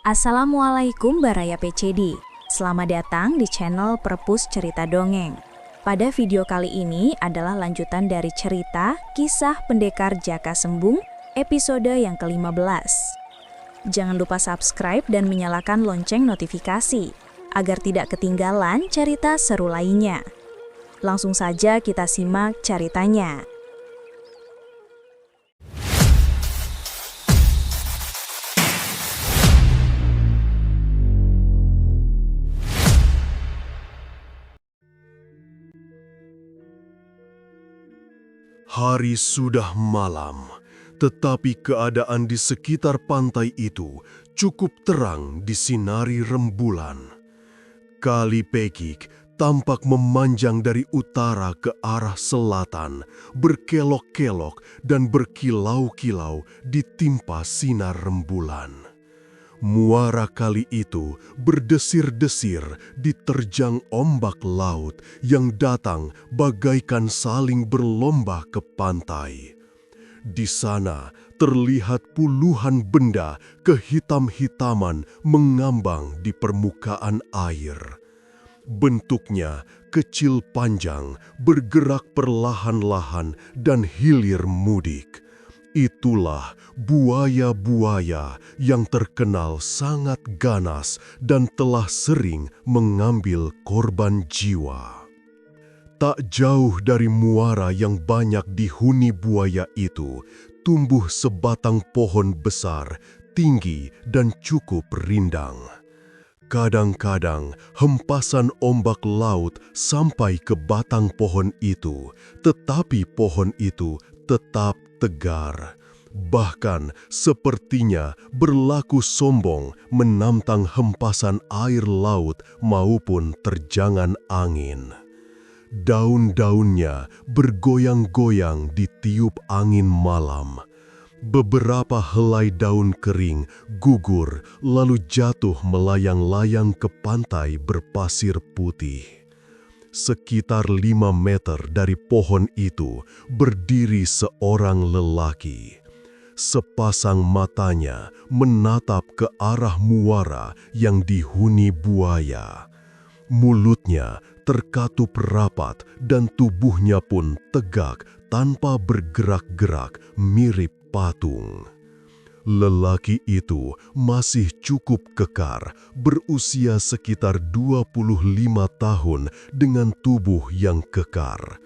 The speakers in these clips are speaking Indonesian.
Assalamualaikum Baraya PCD. Selamat datang di channel Perpus Cerita Dongeng. Pada video kali ini adalah lanjutan dari cerita Kisah Pendekar Jaka Sembung episode yang ke-15. Jangan lupa subscribe dan menyalakan lonceng notifikasi agar tidak ketinggalan cerita seru lainnya. Langsung saja kita simak ceritanya. Hari sudah malam, tetapi keadaan di sekitar pantai itu cukup terang disinari rembulan. Kali Pekik tampak memanjang dari utara ke arah selatan, berkelok-kelok dan berkilau-kilau ditimpa sinar rembulan. Muara kali itu berdesir-desir diterjang ombak laut yang datang bagaikan saling berlomba ke pantai. Di sana terlihat puluhan benda kehitam-hitaman mengambang di permukaan air. Bentuknya kecil panjang, bergerak perlahan-lahan dan hilir mudik. Itulah buaya-buaya yang terkenal sangat ganas dan telah sering mengambil korban jiwa. Tak jauh dari muara yang banyak dihuni buaya itu, tumbuh sebatang pohon besar, tinggi dan cukup rindang. Kadang-kadang hempasan ombak laut sampai ke batang pohon itu, tetapi pohon itu tetap tegar. Bahkan sepertinya berlaku sombong menantang hempasan air laut maupun terjangan angin. Daun-daunnya bergoyang-goyang ditiup angin malam. Beberapa helai daun kering gugur lalu jatuh melayang-layang ke pantai berpasir putih. Sekitar 5 meter dari pohon itu berdiri seorang lelaki. Sepasang matanya menatap ke arah muara yang dihuni buaya. Mulutnya terkatup rapat dan tubuhnya pun tegak tanpa bergerak-gerak mirip patung. Lelaki itu masih cukup kekar, berusia sekitar 25 tahun dengan tubuh yang kekar.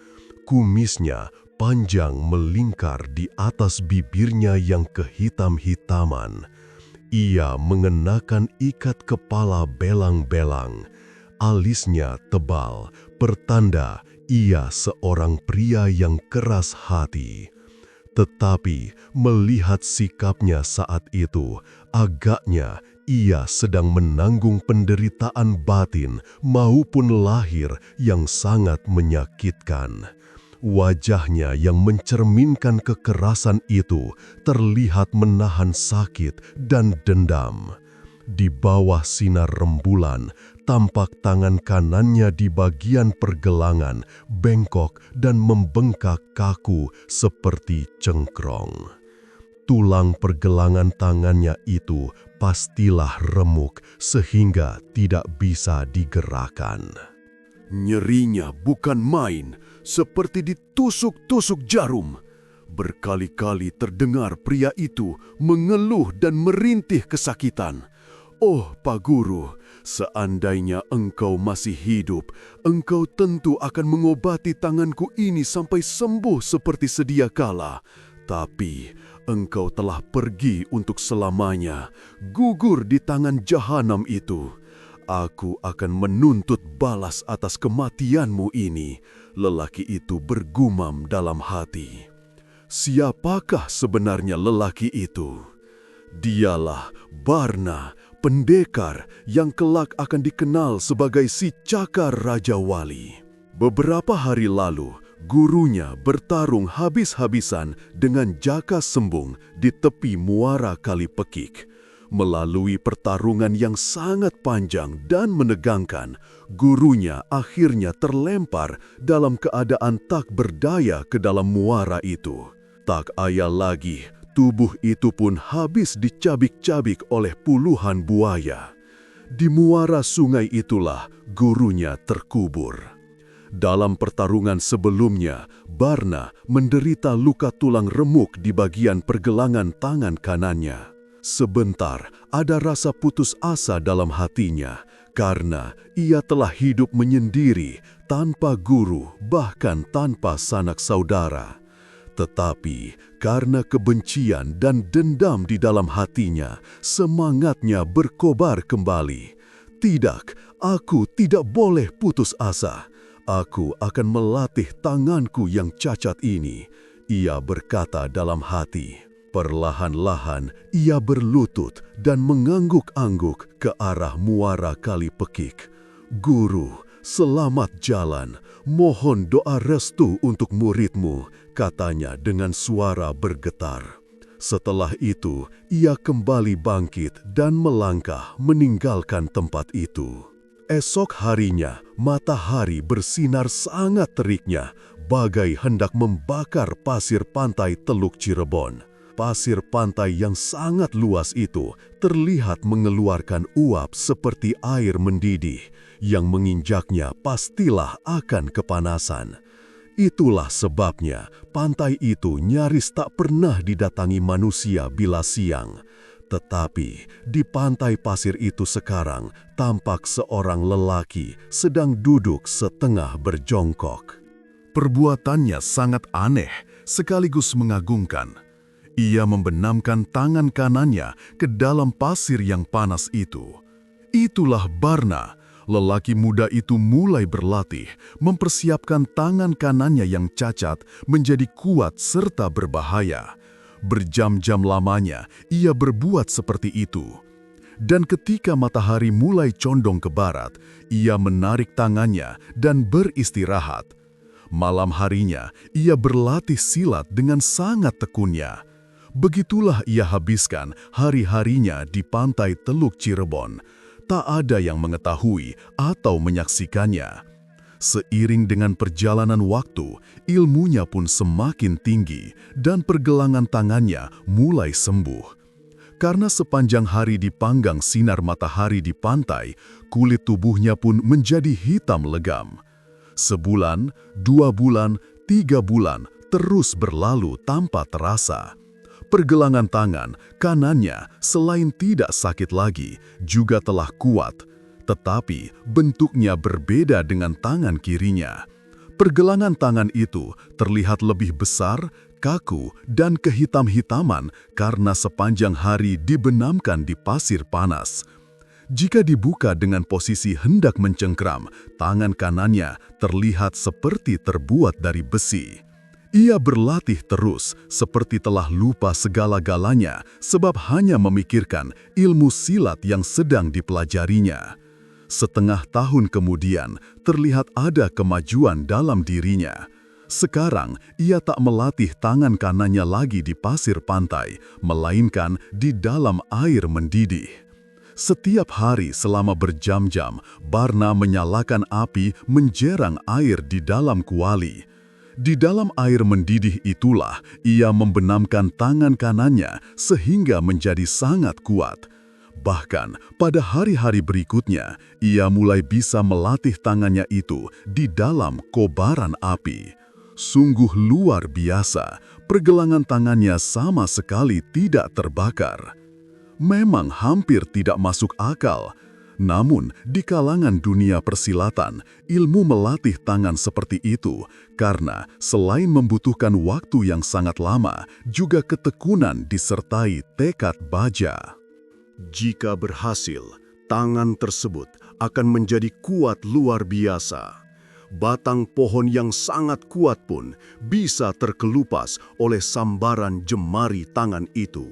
Kumisnya panjang melingkar di atas bibirnya yang kehitam-hitaman. Ia mengenakan ikat kepala belang-belang. Alisnya tebal, pertanda ia seorang pria yang keras hati. Tetapi melihat sikapnya saat itu, agaknya ia sedang menanggung penderitaan batin maupun lahir yang sangat menyakitkan. Wajahnya yang mencerminkan kekerasan itu terlihat menahan sakit dan dendam. Di bawah sinar rembulan, tampak tangan kanannya di bagian pergelangan, bengkok dan membengkak kaku seperti cengkrong. Tulang pergelangan tangannya itu pastilah remuk sehingga tidak bisa digerakkan. Nyerinya bukan main, seperti ditusuk-tusuk jarum. Berkali-kali terdengar pria itu mengeluh dan merintih kesakitan. Oh, Pak Guru, seandainya engkau masih hidup, engkau tentu akan mengobati tanganku ini sampai sembuh seperti sedia kala. Tapi engkau telah pergi untuk selamanya, gugur di tangan jahanam itu. Aku akan menuntut balas atas kematianmu ini, lelaki itu bergumam dalam hati. Siapakah sebenarnya lelaki itu? Dialah Barna, pendekar yang kelak akan dikenal sebagai si Cakar Raja Wali. Beberapa hari lalu, gurunya bertarung habis-habisan dengan Jaka Sembung di tepi muara Kali Pekik. Melalui pertarungan yang sangat panjang dan menegangkan, gurunya akhirnya terlempar dalam keadaan tak berdaya ke dalam muara itu. Tak ayal lagi, Tubuh itu pun habis dicabik-cabik oleh puluhan buaya. Di muara sungai itulah gurunya terkubur. Dalam pertarungan sebelumnya, Barna menderita luka tulang remuk di bagian pergelangan tangan kanannya. Sebentar, ada rasa putus asa dalam hatinya karena ia telah hidup menyendiri tanpa guru, bahkan tanpa sanak saudara. Tetapi karena kebencian dan dendam di dalam hatinya, semangatnya berkobar kembali. Tidak, aku tidak boleh putus asa. Aku akan melatih tanganku yang cacat ini, ia berkata dalam hati. Perlahan-lahan ia berlutut dan mengangguk-angguk ke arah muara Kali Pekik. Guru, selamat jalan. Mohon doa restu untuk muridmu, katanya dengan suara bergetar. Setelah itu, ia kembali bangkit dan melangkah meninggalkan tempat itu. Esok harinya, matahari bersinar sangat teriknya, bagai hendak membakar pasir pantai Teluk Cirebon. Pasir pantai yang sangat luas itu terlihat mengeluarkan uap seperti air mendidih, yang menginjaknya pastilah akan kepanasan. Itulah sebabnya pantai itu nyaris tak pernah didatangi manusia bila siang. Tetapi di pantai pasir itu sekarang tampak seorang lelaki sedang duduk setengah berjongkok. Perbuatannya sangat aneh sekaligus mengagumkan. Ia membenamkan tangan kanannya ke dalam pasir yang panas itu. Itulah Barna. Lelaki muda itu mulai berlatih, mempersiapkan tangan kanannya yang cacat menjadi kuat serta berbahaya. Berjam-jam lamanya ia berbuat seperti itu. Dan ketika matahari mulai condong ke barat, ia menarik tangannya dan beristirahat. Malam harinya ia berlatih silat dengan sangat tekunnya. Begitulah ia habiskan hari-harinya di pantai Teluk Cirebon. Tak ada yang mengetahui atau menyaksikannya. Seiring dengan perjalanan waktu, ilmunya pun semakin tinggi dan pergelangan tangannya mulai sembuh. Karena sepanjang hari dipanggang sinar matahari di pantai, kulit tubuhnya pun menjadi hitam legam. Sebulan, 2 bulan, 3 bulan terus berlalu tanpa terasa. Pergelangan tangan kanannya selain tidak sakit lagi, juga telah kuat. Tetapi bentuknya berbeda dengan tangan kirinya. Pergelangan tangan itu terlihat lebih besar, kaku, dan kehitam-hitaman karena sepanjang hari dibenamkan di pasir panas. Jika dibuka dengan posisi hendak mencengkram, tangan kanannya terlihat seperti terbuat dari besi. Ia berlatih terus, seperti telah lupa segala-galanya sebab hanya memikirkan ilmu silat yang sedang dipelajarinya. Setengah tahun kemudian, terlihat ada kemajuan dalam dirinya. Sekarang, ia tak melatih tangan kanannya lagi di pasir pantai, melainkan di dalam air mendidih. Setiap hari selama berjam-jam, Barna menyalakan api menjerang air di dalam kuali. Di dalam air mendidih itulah ia membenamkan tangan kanannya sehingga menjadi sangat kuat. Bahkan pada hari-hari berikutnya, ia mulai bisa melatih tangannya itu di dalam kobaran api. Sungguh luar biasa, pergelangan tangannya sama sekali tidak terbakar. Memang hampir tidak masuk akal. Namun, di kalangan dunia persilatan, ilmu melatih tangan seperti itu karena selain membutuhkan waktu yang sangat lama, juga ketekunan disertai tekad baja. Jika berhasil, tangan tersebut akan menjadi kuat luar biasa. Batang pohon yang sangat kuat pun bisa terkelupas oleh sambaran jemari tangan itu.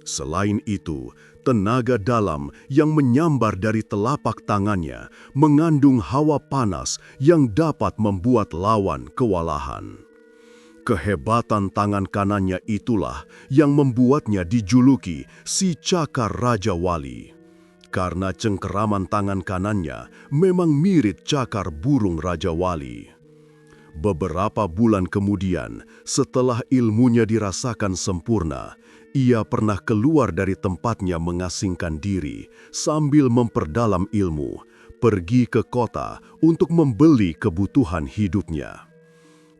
Selain itu, tenaga dalam yang menyambar dari telapak tangannya mengandung hawa panas yang dapat membuat lawan kewalahan. Kehebatan tangan kanannya itulah yang membuatnya dijuluki si Cakar Raja Wali. Karena cengkeraman tangan kanannya memang mirip cakar burung Raja Wali. Beberapa bulan kemudian, setelah ilmunya dirasakan sempurna, ia pernah keluar dari tempatnya mengasingkan diri sambil memperdalam ilmu, pergi ke kota untuk membeli kebutuhan hidupnya.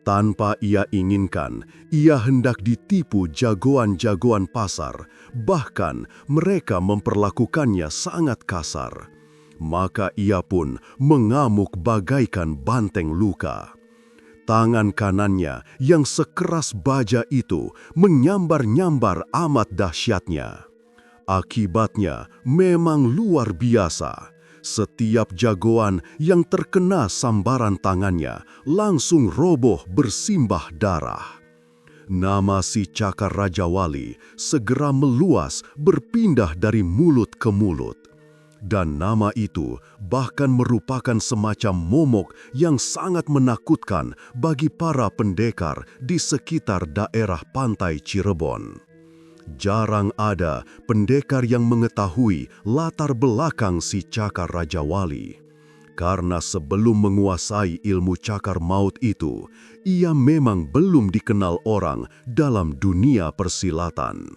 Tanpa ia inginkan, ia hendak ditipu jagoan-jagoan pasar, bahkan mereka memperlakukannya sangat kasar. Maka ia pun mengamuk bagaikan banteng luka. Tangan kanannya yang sekeras baja itu menyambar-nyambar amat dahsyatnya. Akibatnya memang luar biasa. Setiap jagoan yang terkena sambaran tangannya langsung roboh bersimbah darah. Nama si Cakar Raja Wali segera meluas berpindah dari mulut ke mulut. Dan nama itu bahkan merupakan semacam momok yang sangat menakutkan bagi para pendekar di sekitar daerah pantai Cirebon. Jarang ada pendekar yang mengetahui latar belakang si Cakar Raja Wali. Karena sebelum menguasai ilmu cakar maut itu, ia memang belum dikenal orang dalam dunia persilatan.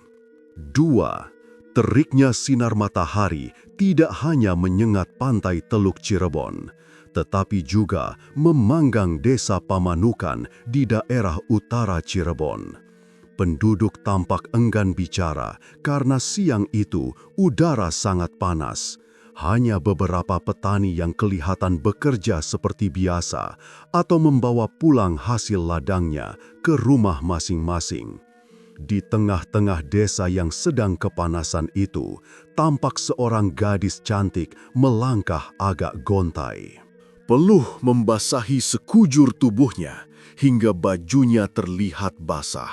2. Teriknya sinar matahari tidak hanya menyengat pantai Teluk Cirebon, tetapi juga memanggang desa Pamanukan di daerah utara Cirebon. Penduduk tampak enggan bicara karena siang itu udara sangat panas. Hanya beberapa petani yang kelihatan bekerja seperti biasa atau membawa pulang hasil ladangnya ke rumah masing-masing. Di tengah-tengah desa yang sedang kepanasan itu, tampak seorang gadis cantik melangkah agak gontai. Peluh membasahi sekujur tubuhnya hingga bajunya terlihat basah.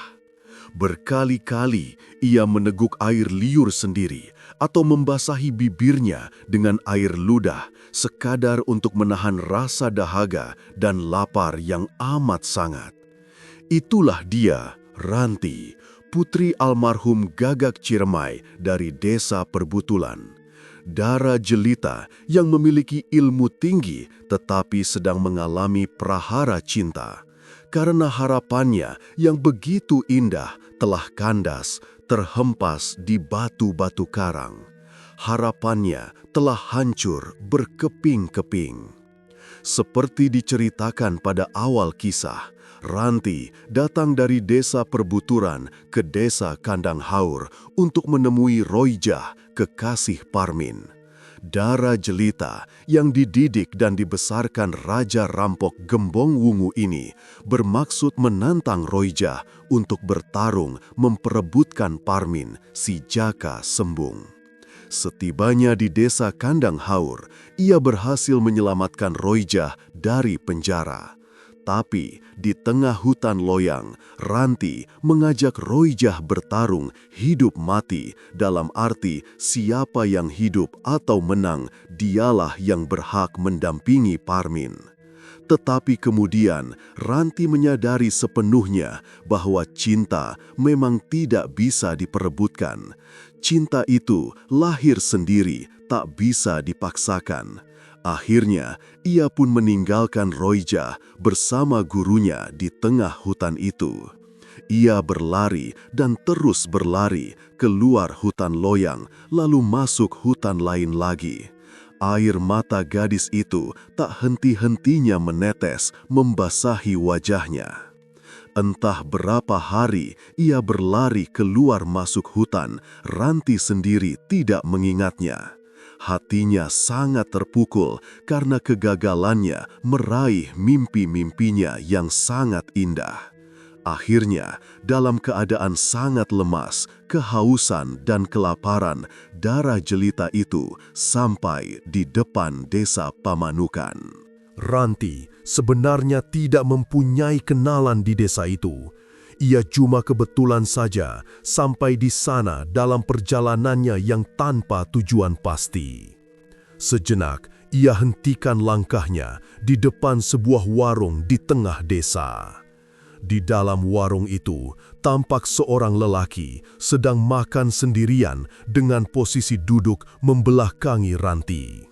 Berkali-kali ia meneguk air liur sendiri atau membasahi bibirnya dengan air ludah sekadar untuk menahan rasa dahaga dan lapar yang amat sangat. Itulah dia, Ranti, putri almarhum Gagak Ciremai dari desa Perbutulan. Dara jelita yang memiliki ilmu tinggi tetapi sedang mengalami prahara cinta. Karena harapannya yang begitu indah telah kandas, terhempas di batu-batu karang. Harapannya telah hancur berkeping-keping. Seperti diceritakan pada awal kisah, Ranti datang dari desa Perbuturan ke desa Kandang Haur untuk menemui Roijah, kekasih Parmin. Dara jelita yang dididik dan dibesarkan Raja Rampok Gembong Wungu ini bermaksud menantang Roijah untuk bertarung memperebutkan Parmin, si Jaka Sembung. Setibanya di desa Kandang Haur, ia berhasil menyelamatkan Roijah dari penjara. Tapi di tengah hutan loyang, Ranti mengajak Roijah bertarung hidup mati, dalam arti siapa yang hidup atau menang, dialah yang berhak mendampingi Parmin. Tetapi kemudian Ranti menyadari sepenuhnya bahwa cinta memang tidak bisa diperebutkan. Cinta itu lahir sendiri, tak bisa dipaksakan. Akhirnya, ia pun meninggalkan Roijah bersama gurunya di tengah hutan itu. Ia berlari dan terus berlari keluar hutan loyang, lalu masuk hutan lain lagi. Air mata gadis itu tak henti-hentinya menetes membasahi wajahnya. Entah berapa hari ia berlari keluar masuk hutan, Ranti sendiri tidak mengingatnya. Hatinya sangat terpukul karena kegagalannya meraih mimpi-mimpinya yang sangat indah. Akhirnya, dalam keadaan sangat lemas, kehausan dan kelaparan, Dara jelita itu sampai di depan desa Pamanukan. Ranti sebenarnya tidak mempunyai kenalan di desa itu. Ia cuma kebetulan saja sampai di sana dalam perjalanannya yang tanpa tujuan pasti. Sejenak, ia hentikan langkahnya di depan sebuah warung di tengah desa. Di dalam warung itu, tampak seorang lelaki sedang makan sendirian dengan posisi duduk membelakangi Ranti.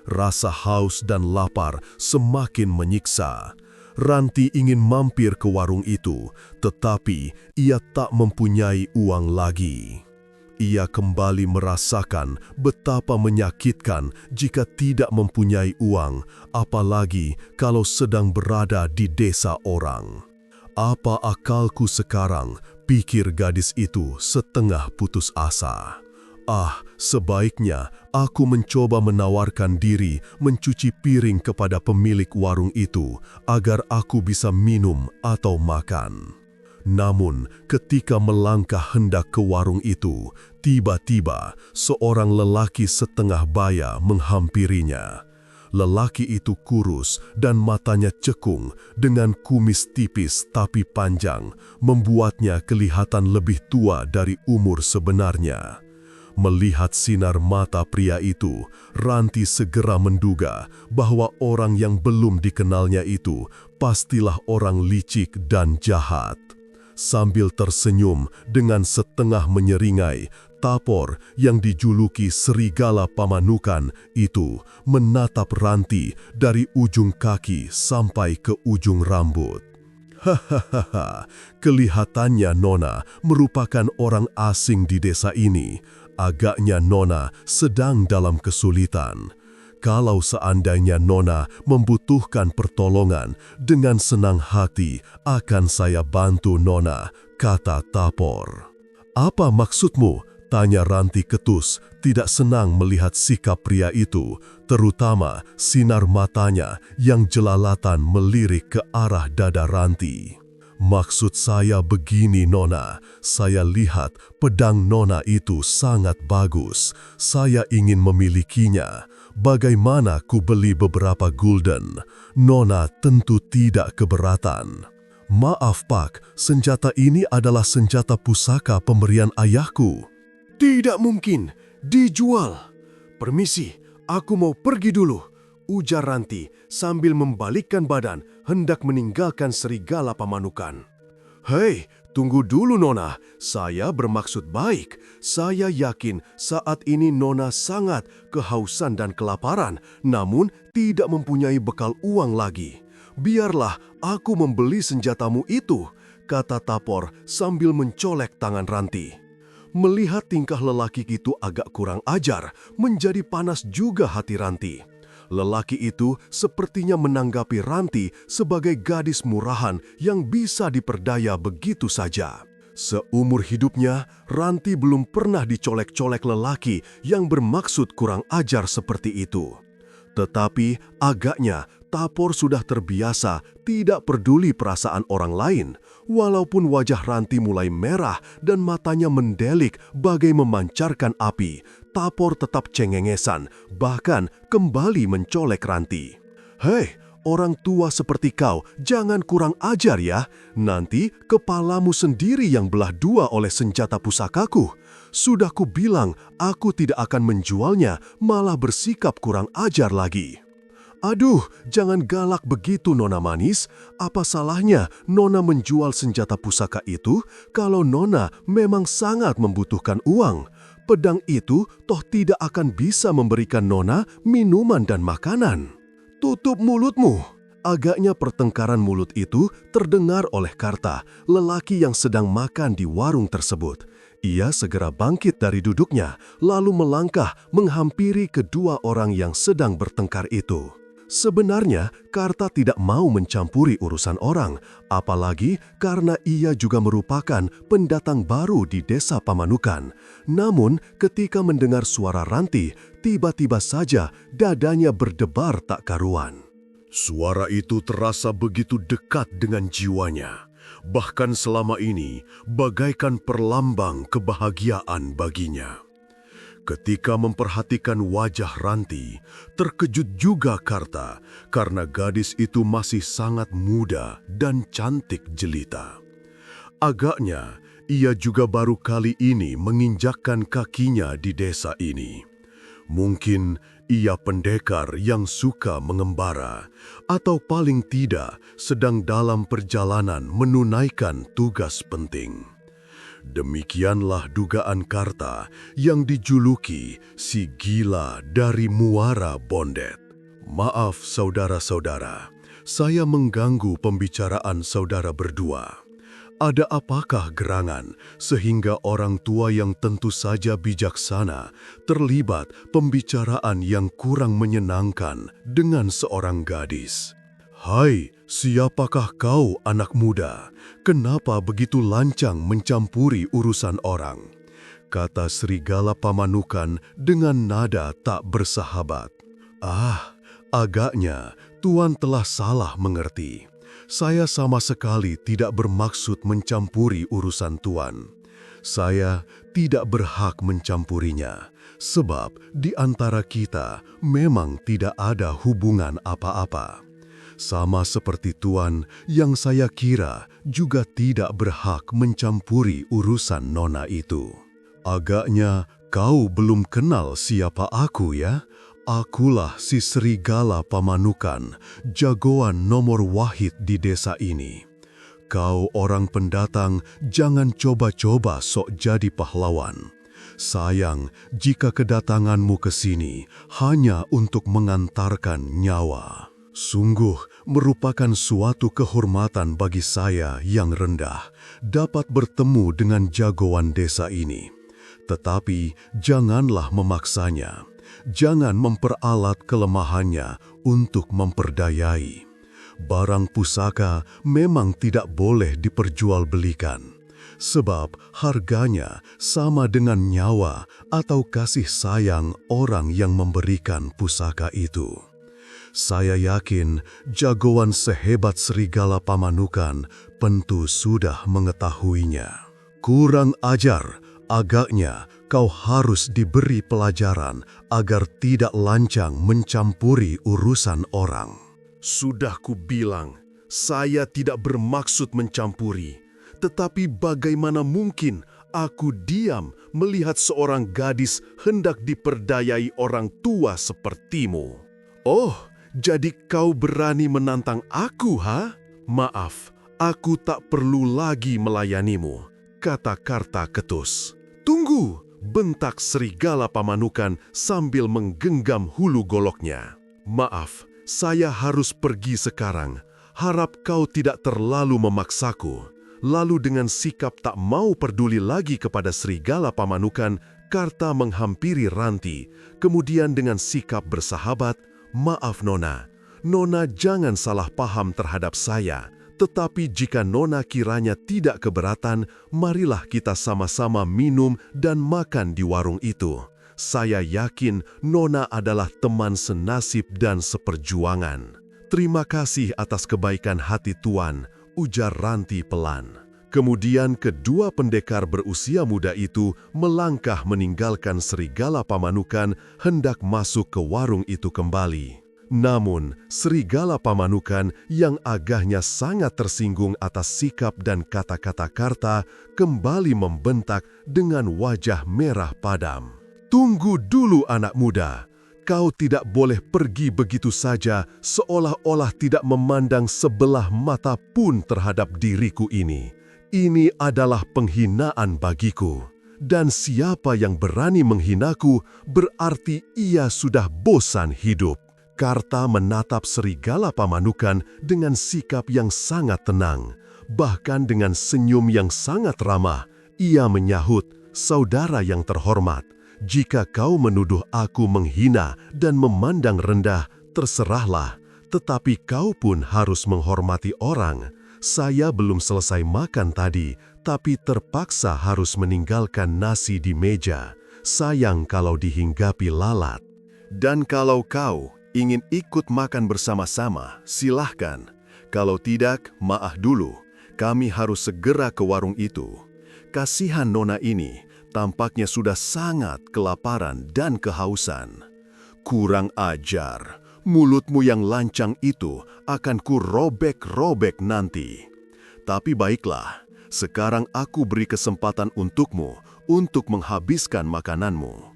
Rasa haus dan lapar semakin menyiksa. Ranti ingin mampir ke warung itu, tetapi ia tak mempunyai uang lagi. Ia kembali merasakan betapa menyakitkan jika tidak mempunyai uang, apalagi kalau sedang berada di desa orang. "Apa akalku sekarang?" pikir gadis itu setengah putus asa. Sebaiknya aku mencoba menawarkan diri mencuci piring kepada pemilik warung itu agar aku bisa minum atau makan. Namun, ketika melangkah hendak ke warung itu, tiba-tiba seorang lelaki setengah baya menghampirinya. Lelaki itu kurus dan matanya cekung dengan kumis tipis tapi panjang, membuatnya kelihatan lebih tua dari umur sebenarnya. Melihat sinar mata pria itu, Ranti segera menduga bahwa orang yang belum dikenalnya itu pastilah orang licik dan jahat. Sambil tersenyum dengan setengah menyeringai, Tapor yang dijuluki Serigala Pamanukan itu menatap Ranti dari ujung kaki sampai ke ujung rambut. "Hahaha, kelihatannya Nona merupakan orang asing di desa ini. Agaknya Nona sedang dalam kesulitan. Kalau seandainya Nona membutuhkan pertolongan, dengan senang hati akan saya bantu Nona," kata Tapor. "Apa maksudmu?" tanya Ranti ketus, tidak senang melihat sikap pria itu, terutama sinar matanya yang jelalatan melirik ke arah dada Ranti. "Maksud saya begini Nona, saya lihat pedang Nona itu sangat bagus. Saya ingin memilikinya. Bagaimana ku beli beberapa gulden? Nona tentu tidak keberatan." "Maaf Pak, senjata ini adalah senjata pusaka pemberian ayahku." "Tidak mungkin, dijual." "Permisi, aku mau pergi dulu," ujar Ranti sambil membalikkan badan hendak meninggalkan Serigala Pamanukan. "Hei, tunggu dulu Nona, saya bermaksud baik. Saya yakin saat ini Nona sangat kehausan dan kelaparan, namun tidak mempunyai bekal uang lagi. Biarlah aku membeli senjatamu itu," kata Tapor sambil mencolek tangan Ranti. Melihat tingkah lelaki itu agak kurang ajar, menjadi panas juga hati Ranti. Lelaki itu sepertinya menanggapi Ranti sebagai gadis murahan yang bisa diperdaya begitu saja. Seumur hidupnya, Ranti belum pernah dicolek-colek lelaki yang bermaksud kurang ajar seperti itu. Tetapi agaknya Tapor sudah terbiasa tidak peduli perasaan orang lain. Walaupun wajah Ranti mulai merah dan matanya mendelik bagai memancarkan api, Tapor tetap cengengesan, bahkan kembali mencolek Ranti. "Hei, orang tua seperti kau, jangan kurang ajar ya. Nanti kepalamu sendiri yang belah dua oleh senjata pusakaku. Sudah kubilang aku tidak akan menjualnya, malah bersikap kurang ajar lagi." "Aduh, jangan galak begitu Nona manis. Apa salahnya Nona menjual senjata pusaka itu kalau Nona memang sangat membutuhkan uang? Pedang itu toh tidak akan bisa memberikan Nona minuman dan makanan." "Tutup mulutmu." Agaknya pertengkaran mulut itu terdengar oleh Karta, lelaki yang sedang makan di warung tersebut. Ia segera bangkit dari duduknya, lalu melangkah menghampiri kedua orang yang sedang bertengkar itu. Sebenarnya, Karta tidak mau mencampuri urusan orang, apalagi karena ia juga merupakan pendatang baru di desa Pamanukan. Namun, ketika mendengar suara Ranti, tiba-tiba saja dadanya berdebar tak karuan. Suara itu terasa begitu dekat dengan jiwanya. Bahkan selama ini, bagaikan perlambang kebahagiaan baginya. Ketika memperhatikan wajah Ranti, terkejut juga Karta karena gadis itu masih sangat muda dan cantik jelita. Agaknya, ia juga baru kali ini menginjakkan kakinya di desa ini. Mungkin ia pendekar yang suka mengembara, atau paling tidak sedang dalam perjalanan menunaikan tugas penting. Demikianlah dugaan Karta yang dijuluki si gila dari Muara Bondet. Maaf saudara-saudara, saya mengganggu pembicaraan saudara berdua. Ada apakah gerangan sehingga orang tua yang tentu saja bijaksana terlibat pembicaraan yang kurang menyenangkan dengan seorang gadis? Hai, siapakah kau anak muda? Kenapa begitu lancang mencampuri urusan orang? Kata serigala pamanukan dengan nada tak bersahabat. Ah, agaknya Tuan telah salah mengerti. Saya sama sekali tidak bermaksud mencampuri urusan Tuan. Saya tidak berhak mencampurinya, sebab di antara kita memang tidak ada hubungan apa-apa. Sama seperti Tuan yang saya kira juga tidak berhak mencampuri urusan nona itu. Agaknya kau belum kenal siapa aku ya? Akulah si serigala pamanukan, jagoan nomor wahid di desa ini. Kau orang pendatang, jangan coba-coba sok jadi pahlawan. Sayang jika kedatanganmu ke sini hanya untuk mengantarkan nyawa. Sungguh merupakan suatu kehormatan bagi saya yang rendah dapat bertemu dengan jagoan desa ini. Tetapi janganlah memaksanya. Jangan memperalat kelemahannya untuk memperdayai. Barang pusaka memang tidak boleh diperjualbelikan, sebab harganya sama dengan nyawa atau kasih sayang orang yang memberikan pusaka itu. Saya yakin jagoan sehebat serigala pamanukan tentu sudah mengetahuinya. Kurang ajar, agaknya kau harus diberi pelajaran agar tidak lancang mencampuri urusan orang. Sudah kubilang, saya tidak bermaksud mencampuri. Tetapi bagaimana mungkin aku diam melihat seorang gadis hendak diperdayai orang tua sepertimu? Oh, jadi kau berani menantang aku, ha? Maaf, aku tak perlu lagi melayanimu, kata Kartaketus. Tunggu! Bentak serigala pamanukan sambil menggenggam hulu goloknya. Maaf, saya harus pergi sekarang. Harap kau tidak terlalu memaksaku. Lalu dengan sikap tak mau peduli lagi kepada serigala pamanukan, Karta menghampiri Ranti. Kemudian dengan sikap bersahabat, maaf Nona. Nona jangan salah paham terhadap saya. Tetapi jika Nona kiranya tidak keberatan, marilah kita sama-sama minum dan makan di warung itu. Saya yakin Nona adalah teman senasib dan seperjuangan. Terima kasih atas kebaikan hati Tuan, ujar Ranti pelan. Kemudian kedua pendekar berusia muda itu melangkah meninggalkan serigala pamanukan hendak masuk ke warung itu kembali. Namun, serigala pamanukan yang agaknya sangat tersinggung atas sikap dan kata-kata Karta kembali membentak dengan wajah merah padam. Tunggu dulu anak muda, kau tidak boleh pergi begitu saja seolah-olah tidak memandang sebelah mata pun terhadap diriku ini. Ini adalah penghinaan bagiku. Dan siapa yang berani menghinaku berarti ia sudah bosan hidup. Karta menatap serigala pamanukan dengan sikap yang sangat tenang. Bahkan dengan senyum yang sangat ramah, ia menyahut, "Saudara yang terhormat, jika kau menuduh aku menghina dan memandang rendah, terserahlah. Tetapi kau pun harus menghormati orang. Saya belum selesai makan tadi, tapi terpaksa harus meninggalkan nasi di meja. Sayang kalau dihinggapi lalat. Dan kalau kau ingin ikut makan bersama-sama, silahkan. Kalau tidak, maaf dulu, kami harus segera ke warung itu. Kasihan Nona ini, tampaknya sudah sangat kelaparan dan kehausan." Kurang ajar, mulutmu yang lancang itu akan ku robek-robek nanti. Tapi baiklah, sekarang aku beri kesempatan untukmu untuk menghabiskan makananmu.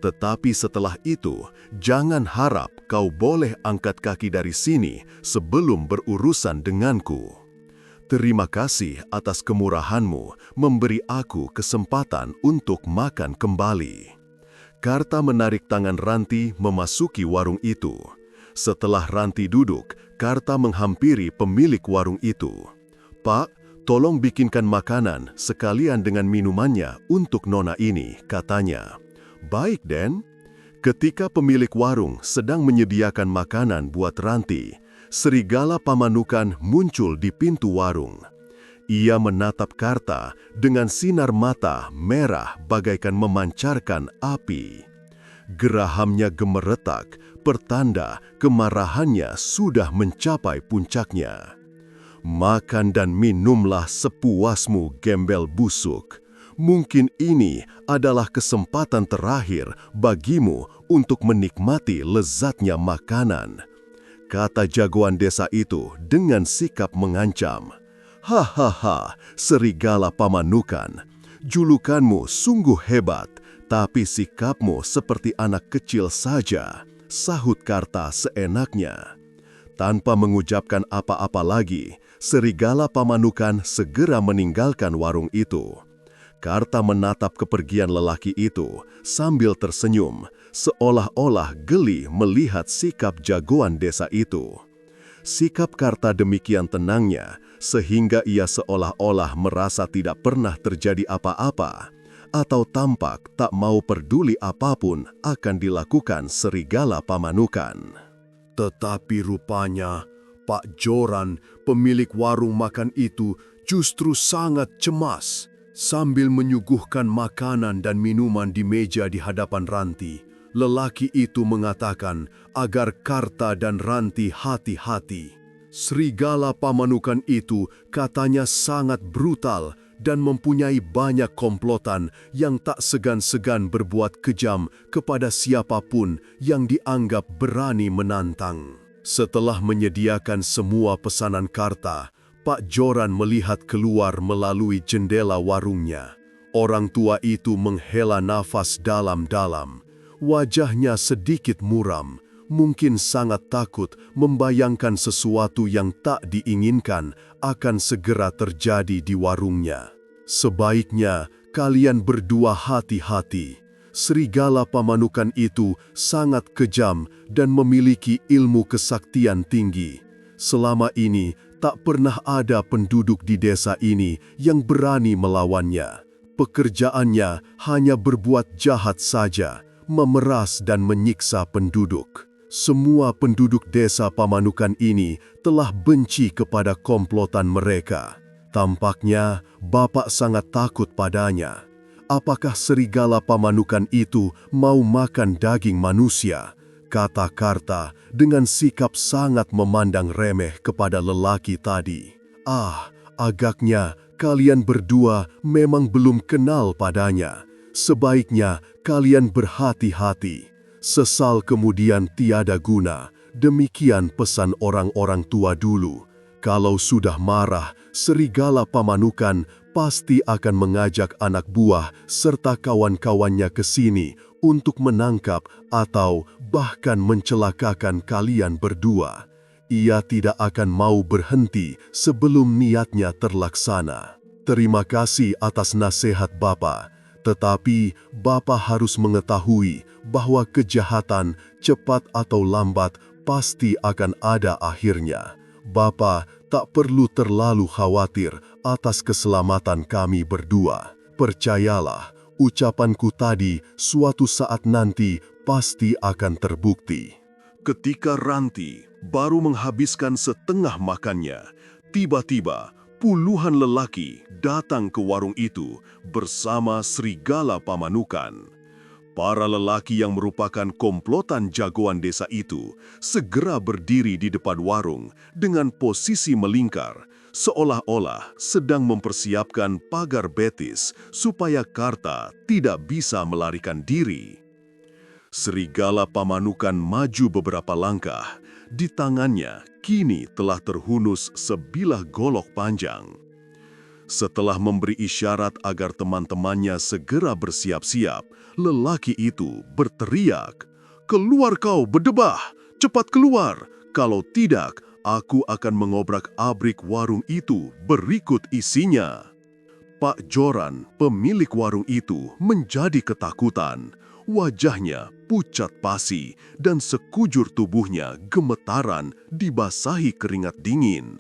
Tetapi setelah itu, jangan harap kau boleh angkat kaki dari sini sebelum berurusan denganku. Terima kasih atas kemurahanmu memberi aku kesempatan untuk makan kembali. Karta menarik tangan Ranti memasuki warung itu. Setelah Ranti duduk, Karta menghampiri pemilik warung itu. "Pak, tolong bikinkan makanan sekalian dengan minumannya untuk nona ini," katanya. "Baik, Den." Ketika pemilik warung sedang menyediakan makanan buat Ranti, serigala pamanukan muncul di pintu warung. Ia menatap Karta dengan sinar mata merah bagaikan memancarkan api. Gerahamnya gemeretak, pertanda kemarahannya sudah mencapai puncaknya. "Makan dan minumlah sepuasmu, gembel busuk. Mungkin ini adalah kesempatan terakhir bagimu untuk menikmati lezatnya makanan," kata jagoan desa itu dengan sikap mengancam. "Hahaha, serigala pamanukan. Julukanmu sungguh hebat, tapi sikapmu seperti anak kecil saja," sahut Karta seenaknya. Tanpa mengucapkan apa-apa lagi, serigala pamanukan segera meninggalkan warung itu. Karta menatap kepergian lelaki itu sambil tersenyum, seolah-olah geli melihat sikap jagoan desa itu. Sikap Karta demikian tenangnya, sehingga ia seolah-olah merasa tidak pernah terjadi apa-apa, atau tampak tak mau peduli apapun akan dilakukan serigala pamanukan. Tetapi rupanya Pak Joran, pemilik warung makan itu, justru sangat cemas. Sambil menyuguhkan makanan dan minuman di meja di hadapan Ranti, lelaki itu mengatakan agar Karta dan Ranti hati-hati. Serigala pamanukan itu katanya sangat brutal dan mempunyai banyak komplotan yang tak segan-segan berbuat kejam kepada siapapun yang dianggap berani menantang. Setelah menyediakan semua pesanan Karta, Pak Joran melihat keluar melalui jendela warungnya. Orang tua itu menghela nafas dalam-dalam. Wajahnya sedikit muram, mungkin sangat takut membayangkan sesuatu yang tak diinginkan akan segera terjadi di warungnya. "Sebaiknya kalian berdua hati-hati. Serigala pamanukan itu sangat kejam dan memiliki ilmu kesaktian tinggi. Selama ini tak pernah ada penduduk di desa ini yang berani melawannya. Pekerjaannya hanya berbuat jahat saja, memeras dan menyiksa penduduk. Semua penduduk desa pamanukan ini telah benci kepada komplotan mereka. Tampaknya Bapak sangat takut padanya. Apakah serigala pamanukan itu mau makan daging manusia?" kata Karta dengan sikap sangat memandang remeh kepada lelaki tadi. Agaknya kalian berdua memang belum kenal padanya. Sebaiknya kalian berhati-hati. Sesal kemudian tiada guna, demikian pesan orang-orang tua dulu. Kalau sudah marah, serigala pamanukan pasti akan mengajak anak buah serta kawan-kawannya ke sini untuk menangkap atau bahkan mencelakakan kalian berdua. Ia tidak akan mau berhenti sebelum niatnya terlaksana. Terima kasih atas nasihat Bapak, tetapi Bapak harus mengetahui bahwa kejahatan cepat atau lambat pasti akan ada akhirnya. Bapak tak perlu terlalu khawatir atas keselamatan kami berdua. Percayalah, ucapanku tadi suatu saat nanti pasti akan terbukti." Ketika Ranti baru menghabiskan setengah makannya, tiba-tiba puluhan lelaki datang ke warung itu bersama serigala pamanukan. Para lelaki yang merupakan komplotan jagoan desa itu segera berdiri di depan warung dengan posisi melingkar, seolah-olah sedang mempersiapkan pagar betis supaya Karta tidak bisa melarikan diri. Serigala pamanukan maju beberapa langkah, di tangannya kini telah terhunus sebilah golok panjang. Setelah memberi isyarat agar teman-temannya segera bersiap-siap, lelaki itu berteriak, "Keluar kau berdebah! Cepat keluar! Kalau tidak, aku akan mengobrak-abrik warung itu berikut isinya." Pak Joran, pemilik warung itu, menjadi ketakutan. Wajahnya pucat pasi dan sekujur tubuhnya gemetaran dibasahi keringat dingin.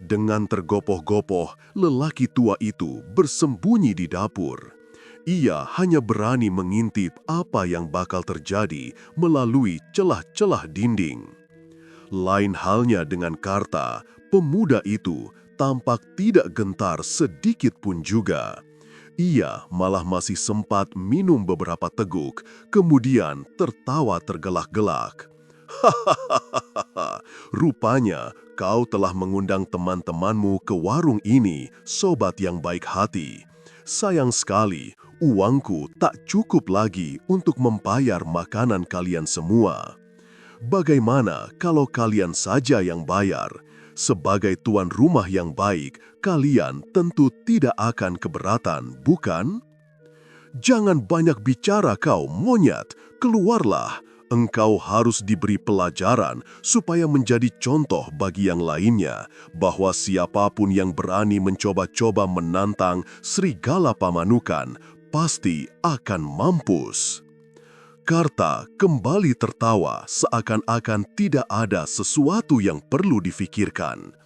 Dengan tergopoh-gopoh, lelaki tua itu bersembunyi di dapur. Ia hanya berani mengintip apa yang bakal terjadi melalui celah-celah dinding. Lain halnya dengan Karta, pemuda itu tampak tidak gentar sedikit pun juga. Ia malah masih sempat minum beberapa teguk, kemudian tertawa tergelak-gelak. Hahaha, rupanya kau telah mengundang teman-temanmu ke warung ini, sobat yang baik hati. Sayang sekali, uangku tak cukup lagi untuk membayar makanan kalian semua. Bagaimana kalau kalian saja yang bayar? Sebagai tuan rumah yang baik, kalian tentu tidak akan keberatan, bukan? Jangan banyak bicara kau, monyet, keluarlah. Engkau harus diberi pelajaran supaya menjadi contoh bagi yang lainnya, bahwa siapapun yang berani mencoba-coba menantang serigala pamanukan, pasti akan mampus. Karta kembali tertawa seakan-akan tidak ada sesuatu yang perlu difikirkan.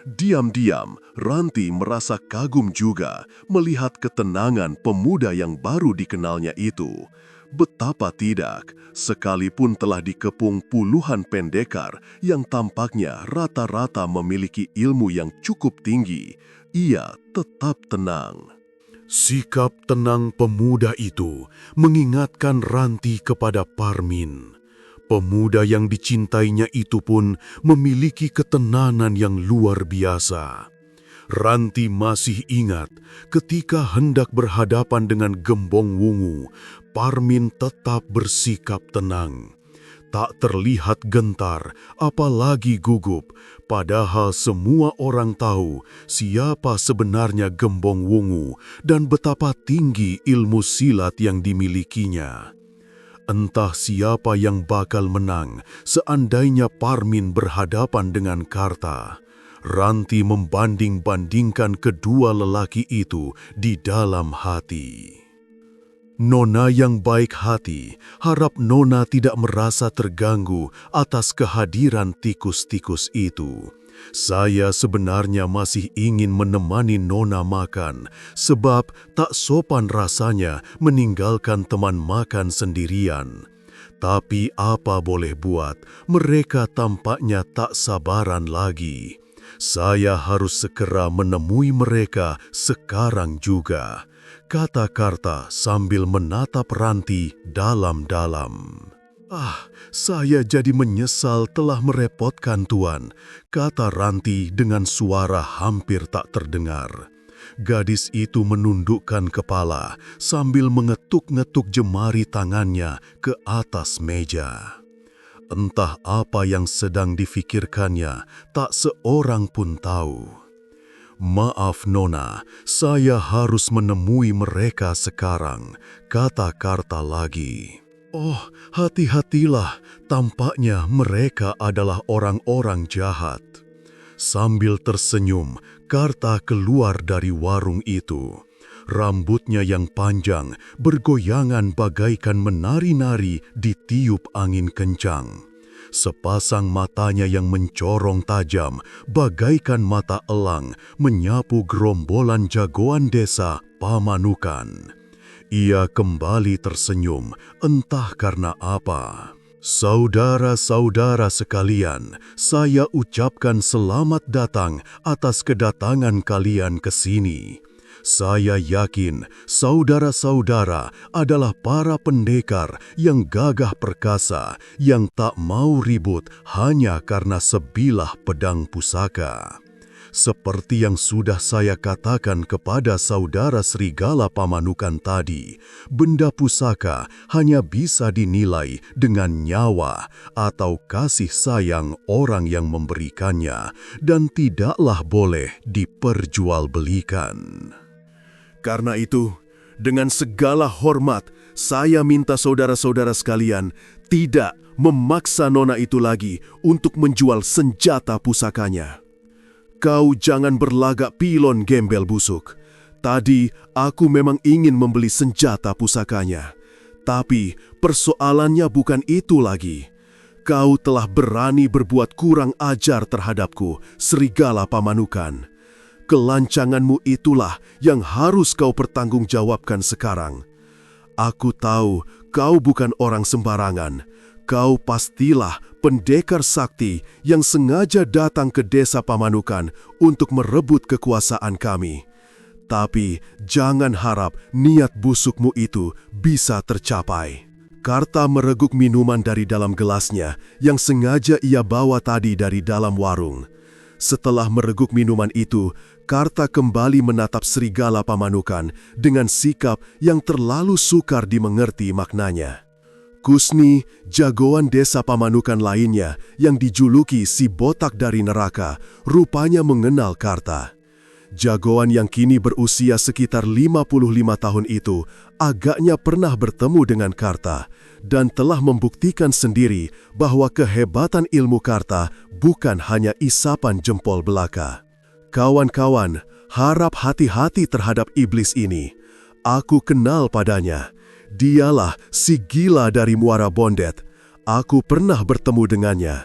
Diam-diam, Ranti merasa kagum juga melihat ketenangan pemuda yang baru dikenalnya itu. Betapa tidak, sekalipun telah dikepung puluhan pendekar yang tampaknya rata-rata memiliki ilmu yang cukup tinggi, ia tetap tenang. Sikap tenang pemuda itu mengingatkan Ranti kepada Parmin. Pemuda yang dicintainya itu pun memiliki ketenanan yang luar biasa. Ranti masih ingat ketika hendak berhadapan dengan Gembong Wungu, Parmin tetap bersikap tenang. Tak terlihat gentar, apalagi gugup, padahal semua orang tahu siapa sebenarnya Gembong Wungu dan betapa tinggi ilmu silat yang dimilikinya. Entah siapa yang bakal menang seandainya Parmin berhadapan dengan Karta. Ranti membanding-bandingkan kedua lelaki itu di dalam hati. Nona yang baik hati, harap Nona tidak merasa terganggu atas kehadiran tikus-tikus itu. Saya sebenarnya masih ingin menemani Nona makan, sebab tak sopan rasanya meninggalkan teman makan sendirian. Tapi apa boleh buat, mereka tampaknya tak sabaran lagi. Saya harus segera menemui mereka sekarang juga, kata Karta sambil menatap Ranti dalam-dalam. Saya jadi menyesal telah merepotkan Tuan, kata Ranti dengan suara hampir tak terdengar. Gadis itu menundukkan kepala sambil mengetuk-ngetuk jemari tangannya ke atas meja. Entah apa yang sedang difikirkannya, tak seorang pun tahu. Maaf Nona, saya harus menemui mereka sekarang, kata Karta lagi. Oh, hati-hatilah, tampaknya mereka adalah orang-orang jahat. Sambil tersenyum, Karta keluar dari warung itu. Rambutnya yang panjang bergoyangan bagaikan menari-nari ditiup angin kencang. Sepasang matanya yang mencorong tajam bagaikan mata elang menyapu gerombolan jagoan desa Pamanukan. Ia kembali tersenyum, entah karena apa. Saudara-saudara sekalian, saya ucapkan selamat datang atas kedatangan kalian ke sini. Saya yakin saudara-saudara adalah para pendekar yang gagah perkasa, yang tak mau ribut hanya karena sebilah pedang pusaka. Seperti yang sudah saya katakan kepada saudara serigala Pamanukan tadi, benda pusaka hanya bisa dinilai dengan nyawa atau kasih sayang orang yang memberikannya, dan tidaklah boleh diperjualbelikan. Karena itu, dengan segala hormat, saya minta saudara-saudara sekalian tidak memaksa nona itu lagi untuk menjual senjata pusakanya. Kau jangan berlagak pilon gembel busuk. Tadi aku memang ingin membeli senjata pusakanya. Tapi persoalannya bukan itu lagi. Kau telah berani berbuat kurang ajar terhadapku, Serigala Pamanukan. Kelancanganmu itulah yang harus kau pertanggungjawabkan sekarang. Aku tahu kau bukan orang sembarangan. Kau pastilah pendekar sakti yang sengaja datang ke desa Pamanukan untuk merebut kekuasaan kami. Tapi jangan harap niat busukmu itu bisa tercapai. Karta mereguk minuman dari dalam gelasnya yang sengaja ia bawa tadi dari dalam warung. Setelah mereguk minuman itu, Karta kembali menatap Serigala Pamanukan dengan sikap yang terlalu sukar dimengerti maknanya. Kusni, jagoan desa Pamanukan lainnya yang dijuluki si botak dari neraka, rupanya mengenal Karta. Jagoan yang kini berusia sekitar 55 tahun itu agaknya pernah bertemu dengan Karta dan telah membuktikan sendiri bahwa kehebatan ilmu Karta bukan hanya isapan jempol belaka. Kawan-kawan, harap hati-hati terhadap iblis ini. Aku kenal padanya. Dialah si gila dari Muara Bondet. Aku pernah bertemu dengannya,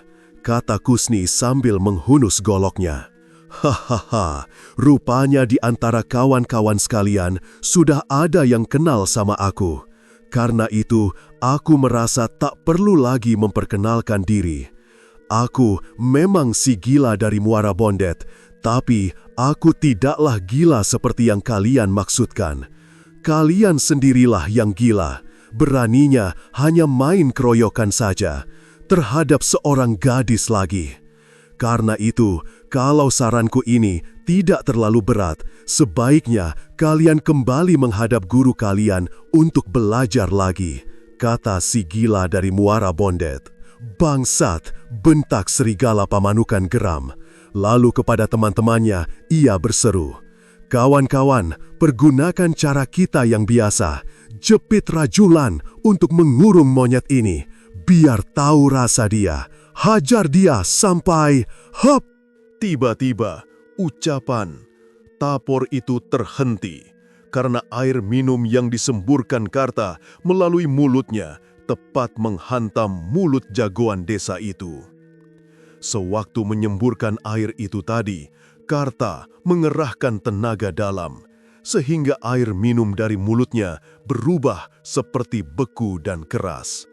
kata Kusni sambil menghunus goloknya. Hahaha, rupanya di antara kawan-kawan sekalian sudah ada yang kenal sama aku. Karena itu, aku merasa tak perlu lagi memperkenalkan diri. Aku memang si gila dari Muara Bondet, tapi aku tidaklah gila seperti yang kalian maksudkan. Kalian sendirilah yang gila, beraninya hanya main keroyokan saja, terhadap seorang gadis lagi. Karena itu, kalau saranku ini tidak terlalu berat, sebaiknya kalian kembali menghadap guru kalian untuk belajar lagi, kata si gila dari Muara Bondet. Bangsat, bentak Serigala Pamanukan geram. Lalu kepada teman-temannya, ia berseru, "Kawan-kawan, pergunakan cara kita yang biasa. Jepit rajulan untuk mengurung monyet ini. Biar tahu rasa dia. Hajar dia sampai hop." Tiba-tiba, ucapan tapor itu terhenti karena air minum yang disemburkan Karta melalui mulutnya tepat menghantam mulut jagoan desa itu. Sewaktu menyemburkan air itu tadi, Karta mengerahkan tenaga dalam, sehingga air minum dari mulutnya berubah seperti beku dan keras.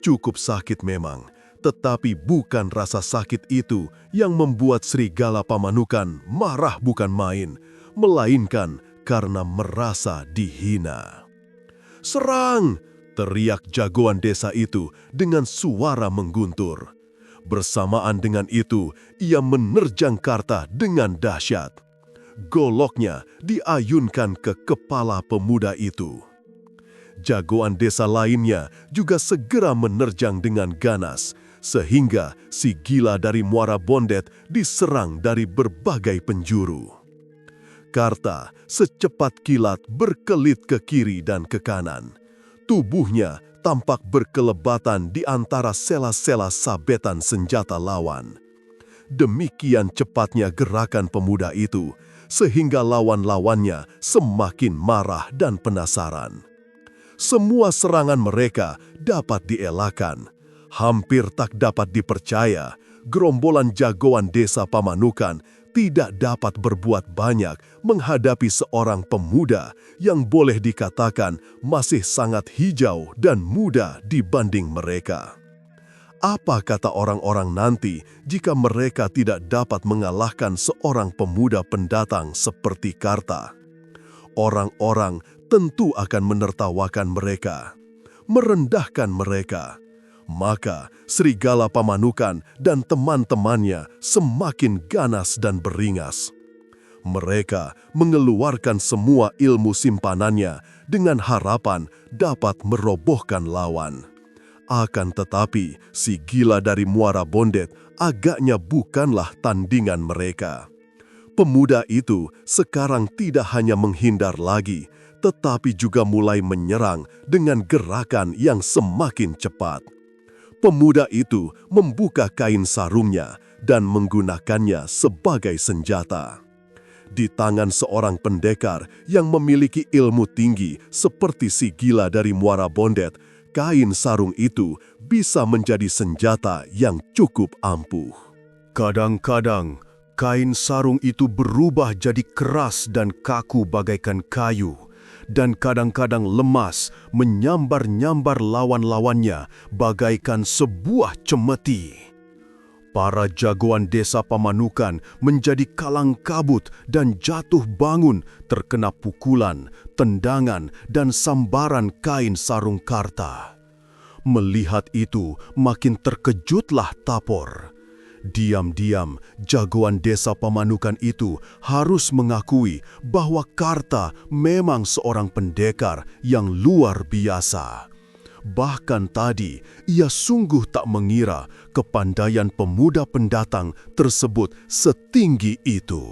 Cukup sakit memang, tetapi bukan rasa sakit itu yang membuat Serigala Pamanukan marah bukan main, melainkan karena merasa dihina. "Serang!" teriak jagoan desa itu dengan suara mengguntur. Bersamaan dengan itu, ia menerjang Karta dengan dahsyat. Goloknya diayunkan ke kepala pemuda itu. Jagoan desa lainnya juga segera menerjang dengan ganas, sehingga si gila dari Muara Bondet diserang dari berbagai penjuru. Karta secepat kilat berkelit ke kiri dan ke kanan. Tubuhnya tampak berkelebatan di antara sela-sela sabetan senjata lawan. Demikian cepatnya gerakan pemuda itu, sehingga lawan-lawannya semakin marah dan penasaran. Semua serangan mereka dapat dielakkan. Hampir tak dapat dipercaya, gerombolan jagoan desa Pamanukan tidak dapat berbuat banyak menghadapi seorang pemuda yang boleh dikatakan masih sangat hijau dan muda dibanding mereka. Apa kata orang-orang nanti jika mereka tidak dapat mengalahkan seorang pemuda pendatang seperti Karta? Orang-orang tentu akan menertawakan mereka, merendahkan mereka. Maka Serigala Pamanukan dan teman-temannya semakin ganas dan beringas. Mereka mengeluarkan semua ilmu simpanannya dengan harapan dapat merobohkan lawan. Akan tetapi, si gila dari Muara Bondet agaknya bukanlah tandingan mereka. Pemuda itu sekarang tidak hanya menghindar lagi, tetapi juga mulai menyerang dengan gerakan yang semakin cepat. Pemuda itu membuka kain sarungnya dan menggunakannya sebagai senjata. di tangan seorang pendekar yang memiliki ilmu tinggi seperti si gila dari Muara Bondet, kain sarung itu bisa menjadi senjata yang cukup ampuh. Kadang-kadang, kain sarung itu berubah jadi keras dan kaku bagaikan kayu, dan kadang-kadang lemas menyambar-nyambar lawan-lawannya bagaikan sebuah cemeti. Para jagoan desa Pamanukan menjadi kalang kabut dan jatuh bangun terkena pukulan, tendangan, dan sambaran kain sarung Karta. Melihat itu, makin terkejutlah Tapor. Diam-diam, jagoan desa Pamanukan itu harus mengakui bahwa Karta memang seorang pendekar yang luar biasa. Bahkan tadi, ia sungguh tak mengira kepandaian pemuda pendatang tersebut setinggi itu.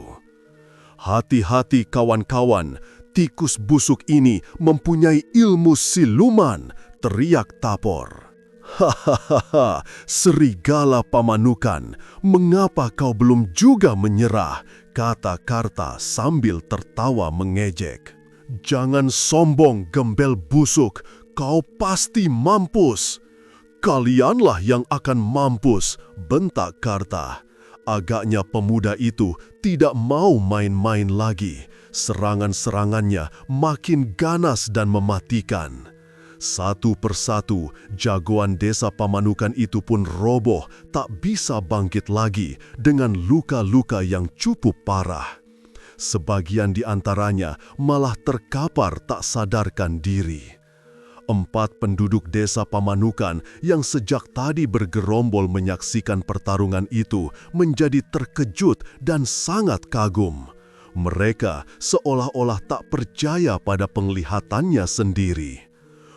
Hati-hati kawan-kawan, tikus busuk ini mempunyai ilmu siluman, teriak Tapor. Hahaha, serigala Pamanukan, mengapa kau belum juga menyerah? Kata Karta sambil tertawa mengejek. Jangan sombong, gembel busuk, kau pasti mampus. Kalianlah yang akan mampus, bentak Karta. Agaknya pemuda itu tidak mau main-main lagi. Serangan-serangannya makin ganas dan mematikan. Satu persatu, jagoan desa Pamanukan itu pun roboh, tak bisa bangkit lagi dengan luka-luka yang cukup parah. Sebagian di antaranya malah terkapar tak sadarkan diri. 4 penduduk desa Pamanukan yang sejak tadi bergerombol menyaksikan pertarungan itu menjadi terkejut dan sangat kagum. Mereka seolah-olah tak percaya pada penglihatannya sendiri.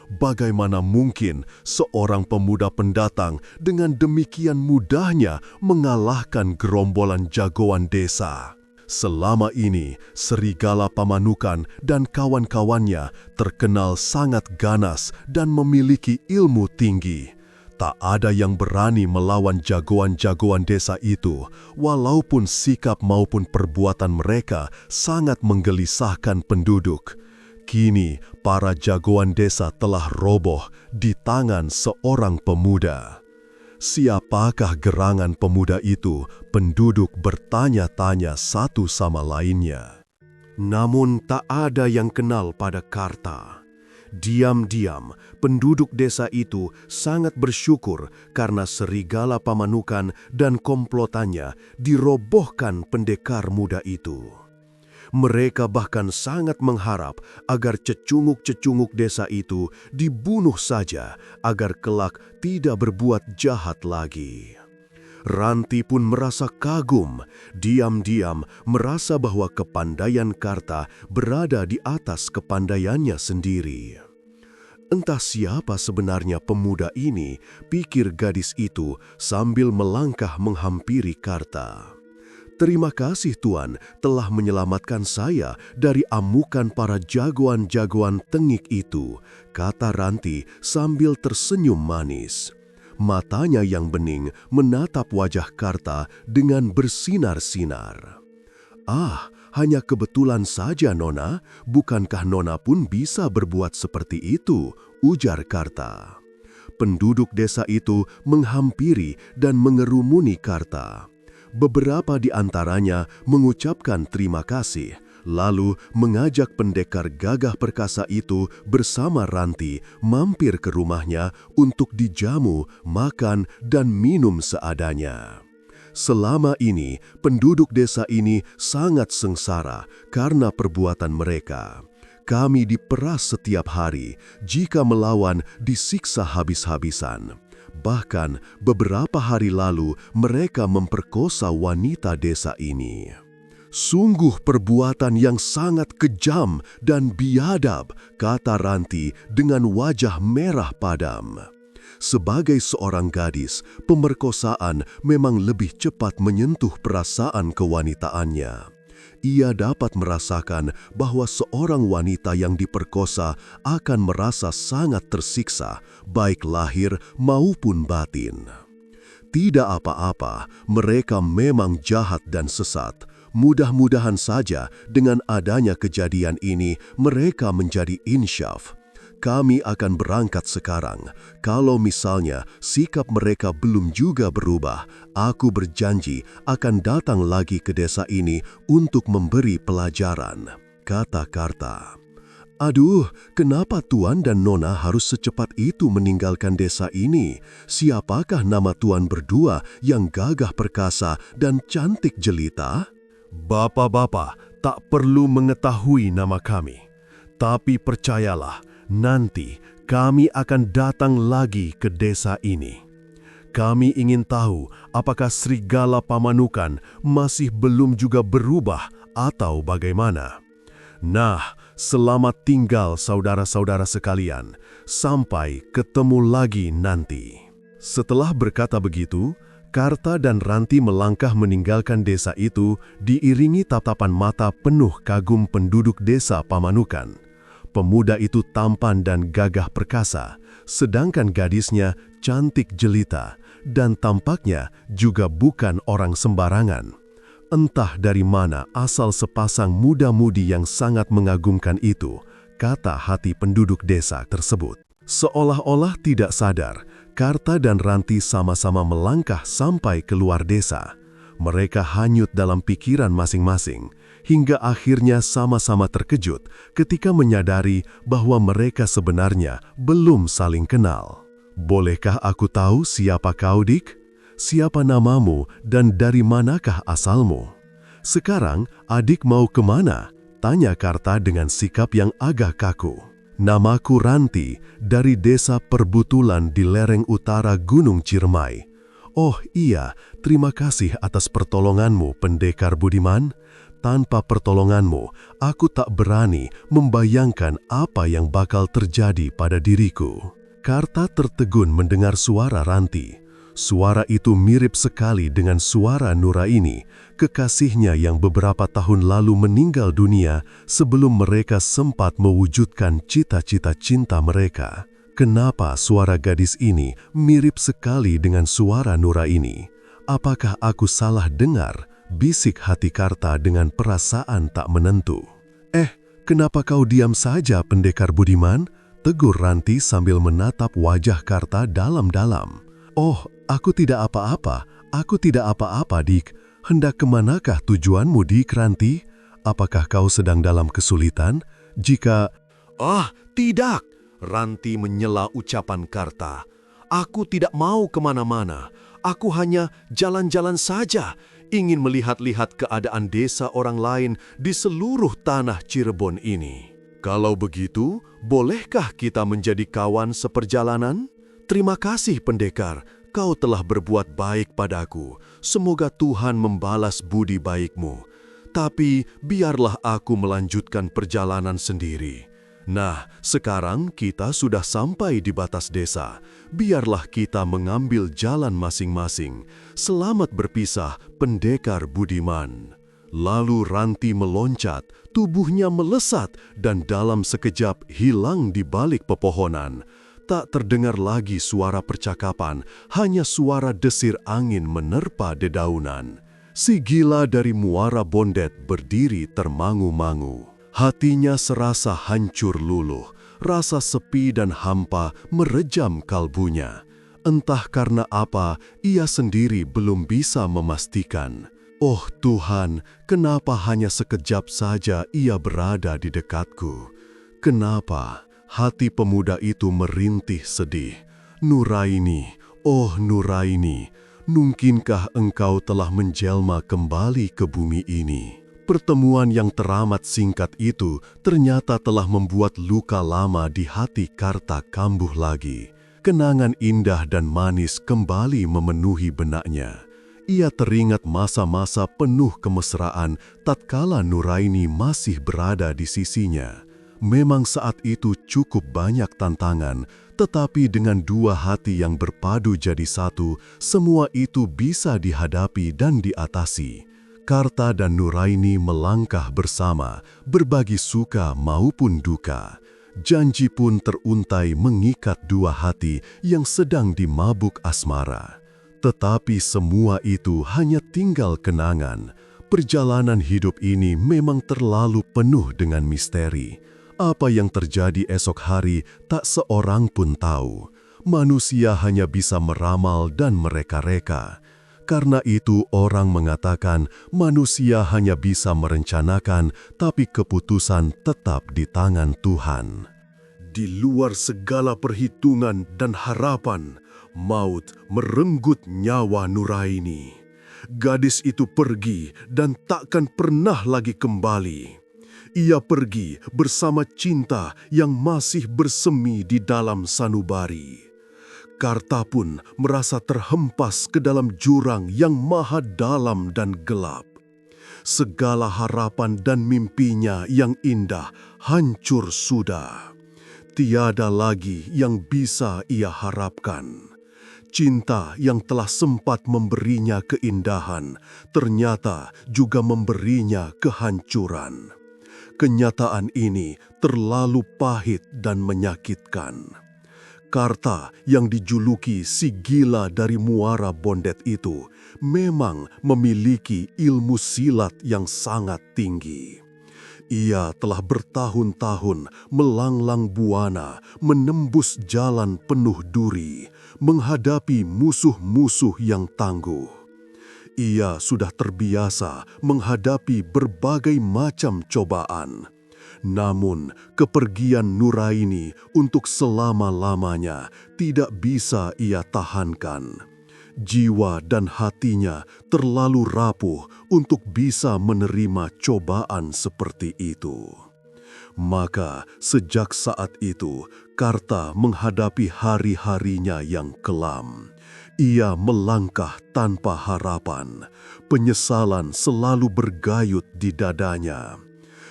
Bagaimana mungkin seorang pemuda pendatang dengan demikian mudahnya mengalahkan gerombolan jagoan desa? Selama ini, serigala Pamanukan dan kawan-kawannya terkenal sangat ganas dan memiliki ilmu tinggi. Tak ada yang berani melawan jagoan-jagoan desa itu, walaupun sikap maupun perbuatan mereka sangat menggelisahkan penduduk. Kini, para jagoan desa telah roboh di tangan seorang pemuda. Siapakah gerangan pemuda itu? Penduduk bertanya-tanya satu sama lainnya. Namun tak ada yang kenal pada Karta. Diam-diam, penduduk desa itu sangat bersyukur karena serigala Pamanukan dan komplotannya dirobohkan pendekar muda itu. Mereka bahkan sangat mengharap agar cecunguk-cecunguk desa itu dibunuh saja agar kelak tidak berbuat jahat lagi. Ranti pun merasa kagum, diam-diam merasa bahwa kepandaian Karta berada di atas kepandaiannya sendiri. Entah siapa sebenarnya pemuda ini, pikir gadis itu sambil melangkah menghampiri Karta. Terima kasih Tuan telah menyelamatkan saya dari amukan para jagoan-jagoan tengik itu, kata Ranti sambil tersenyum manis. Matanya yang bening menatap wajah Karta dengan bersinar-sinar. Ah, hanya kebetulan saja Nona, bukankah Nona pun bisa berbuat seperti itu, ujar Karta. Penduduk desa itu menghampiri dan mengerumuni Karta. Beberapa di antaranya mengucapkan terima kasih, lalu mengajak pendekar gagah perkasa itu bersama Ranti mampir ke rumahnya untuk dijamu, makan, dan minum seadanya. Selama ini, penduduk desa ini sangat sengsara karena perbuatan mereka. Kami diperas setiap hari, jika melawan disiksa habis-habisan. Bahkan beberapa hari lalu mereka memperkosa wanita desa ini. Sungguh perbuatan yang sangat kejam dan biadab, kata Ranti dengan wajah merah padam. Sebagai seorang gadis, pemerkosaan memang lebih cepat menyentuh perasaan kewanitaannya. Ia dapat merasakan bahwa seorang wanita yang diperkosa akan merasa sangat tersiksa, baik lahir maupun batin. Tidak apa-apa, mereka memang jahat dan sesat. Mudah-mudahan saja dengan adanya kejadian ini mereka menjadi insyaf. Kami akan berangkat sekarang. Kalau misalnya sikap mereka belum juga berubah, aku berjanji akan datang lagi ke desa ini untuk memberi pelajaran, kata Karta. Aduh, kenapa Tuan dan Nona harus secepat itu meninggalkan desa ini? Siapakah nama Tuan berdua yang gagah perkasa dan cantik jelita? Bapak-bapak tak perlu mengetahui nama kami. Tapi percayalah, nanti kami akan datang lagi ke desa ini. Kami ingin tahu apakah serigala Pamanukan masih belum juga berubah atau bagaimana. Nah, selamat tinggal saudara-saudara sekalian, sampai ketemu lagi nanti. Setelah berkata begitu, Karta dan Ranti melangkah meninggalkan desa itu diiringi tatapan mata penuh kagum penduduk desa Pamanukan. Pemuda itu tampan dan gagah perkasa, sedangkan gadisnya cantik jelita dan tampaknya juga bukan orang sembarangan. Entah dari mana asal sepasang muda-mudi yang sangat mengagumkan itu, kata hati penduduk desa tersebut. Seolah-olah tidak sadar, Karta dan Ranti sama-sama melangkah sampai keluar desa. Mereka hanyut dalam pikiran masing-masing, hingga akhirnya sama-sama terkejut ketika menyadari bahwa mereka sebenarnya belum saling kenal. Bolehkah aku tahu siapa kau, Dik? Siapa namamu dan dari manakah asalmu? Sekarang adik mau kemana? Tanya Karta dengan sikap yang agak kaku. Namaku Ranti, dari desa Perbutulan di lereng utara Gunung Ciremai. Oh iya, terima kasih atas pertolonganmu, Pendekar Budiman. Tanpa pertolonganmu, aku tak berani membayangkan apa yang bakal terjadi pada diriku. Karta tertegun mendengar suara Ranti. Suara itu mirip sekali dengan suara Nuraini, kekasihnya yang beberapa tahun lalu meninggal dunia sebelum mereka sempat mewujudkan cita-cita cinta mereka. Kenapa suara gadis ini mirip sekali dengan suara Nuraini? Apakah aku salah dengar? Bisik hati Karta dengan perasaan tak menentu. Kenapa kau diam saja, Pendekar Budiman? Tegur Ranti sambil menatap wajah Karta dalam-dalam. Oh, aku tidak apa-apa. Aku tidak apa-apa, Dik. Hendak kemanakah tujuanmu, Dik Ranti? Apakah kau sedang dalam kesulitan? Jika... Tidak. Ranti menyela ucapan Karta. Aku tidak mau kemana-mana. Aku hanya jalan-jalan saja, ingin melihat-lihat keadaan desa orang lain di seluruh tanah Cirebon ini. Kalau begitu, bolehkah kita menjadi kawan seperjalanan? Terima kasih, Pendekar. Kau telah berbuat baik padaku. Semoga Tuhan membalas budi baikmu. Tapi biarlah aku melanjutkan perjalanan sendiri. Nah, sekarang kita sudah sampai di batas desa. Biarlah kita mengambil jalan masing-masing. Selamat berpisah, Pendekar Budiman. Lalu Ranti meloncat, tubuhnya melesat, dan dalam sekejap hilang di balik pepohonan. Tak terdengar lagi suara percakapan, hanya suara desir angin menerpa dedaunan. Si gila dari Muara Bondet berdiri termangu-mangu. Hatinya serasa hancur luluh, rasa sepi dan hampa merejam kalbunya. Entah karena apa, ia sendiri belum bisa memastikan. Oh Tuhan, kenapa hanya sekejap saja ia berada di dekatku? Kenapa? Hati pemuda itu merintih sedih. Nuraini, oh Nuraini, mungkinkah engkau telah menjelma kembali ke bumi ini? Pertemuan yang teramat singkat itu ternyata telah membuat luka lama di hati Karta kambuh lagi. Kenangan indah dan manis kembali memenuhi benaknya. Ia teringat masa-masa penuh kemesraan tatkala Nuraini masih berada di sisinya. Memang saat itu cukup banyak tantangan, tetapi dengan dua hati yang berpadu jadi satu, semua itu bisa dihadapi dan diatasi. Karta dan Nuraini melangkah bersama, berbagi suka maupun duka. Janji pun teruntai mengikat dua hati yang sedang dimabuk asmara. Tetapi semua itu hanya tinggal kenangan. Perjalanan hidup ini memang terlalu penuh dengan misteri. Apa yang terjadi esok hari tak seorang pun tahu. Manusia hanya bisa meramal dan mereka-reka. Karena itu orang mengatakan manusia hanya bisa merencanakan, tapi keputusan tetap di tangan Tuhan. Di luar segala perhitungan dan harapan, maut merenggut nyawa Nuraini. Gadis itu pergi dan takkan pernah lagi kembali. Ia pergi bersama cinta yang masih bersemi di dalam sanubari. Karta pun merasa terhempas ke dalam jurang yang maha dalam dan gelap. Segala harapan dan mimpinya yang indah hancur sudah. Tiada lagi yang bisa ia harapkan. Cinta yang telah sempat memberinya keindahan, ternyata juga memberinya kehancuran. Kenyataan ini terlalu pahit dan menyakitkan. Karta yang dijuluki si gila dari Muara Bondet itu memang memiliki ilmu silat yang sangat tinggi. Ia telah bertahun-tahun melanglang buana, menembus jalan penuh duri, menghadapi musuh-musuh yang tangguh. Ia sudah terbiasa menghadapi berbagai macam cobaan. Namun, kepergian Nuraini untuk selama-lamanya tidak bisa ia tahankan. Jiwa dan hatinya terlalu rapuh untuk bisa menerima cobaan seperti itu. Maka, sejak saat itu, Karta menghadapi hari-harinya yang kelam. Ia melangkah tanpa harapan. Penyesalan selalu bergayut di dadanya.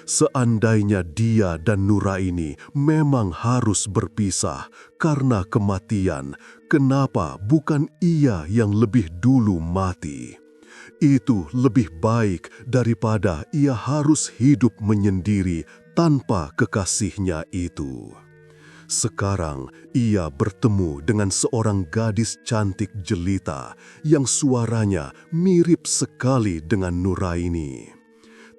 Seandainya dia dan Nuraini memang harus berpisah karena kematian, kenapa bukan ia yang lebih dulu mati? Itu lebih baik daripada ia harus hidup menyendiri tanpa kekasihnya itu. Sekarang ia bertemu dengan seorang gadis cantik jelita yang suaranya mirip sekali dengan Nuraini.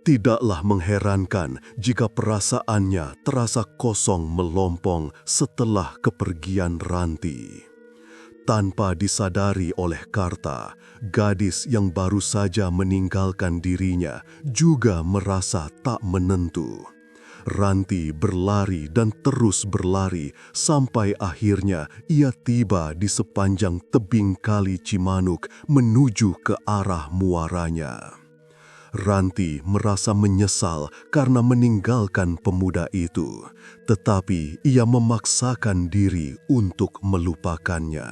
Tidaklah mengherankan jika perasaannya terasa kosong melompong setelah kepergian Ranti. Tanpa disadari oleh Karta, gadis yang baru saja meninggalkan dirinya juga merasa tak menentu. Ranti berlari dan terus berlari sampai akhirnya ia tiba di sepanjang tebing kali Cimanuk menuju ke arah muaranya. Ranti merasa menyesal karena meninggalkan pemuda itu, tetapi ia memaksakan diri untuk melupakannya.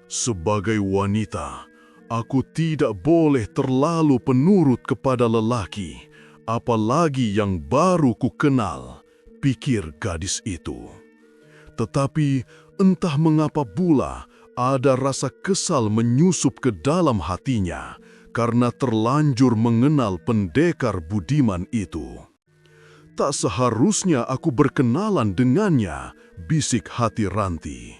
Sebagai wanita, aku tidak boleh terlalu penurut kepada lelaki, apalagi yang baru ku kenal, pikir gadis itu. Tetapi entah mengapa pula ada rasa kesal menyusup ke dalam hatinya, karena terlanjur mengenal pendekar budiman itu. Tak seharusnya aku berkenalan dengannya, bisik hati Ranti.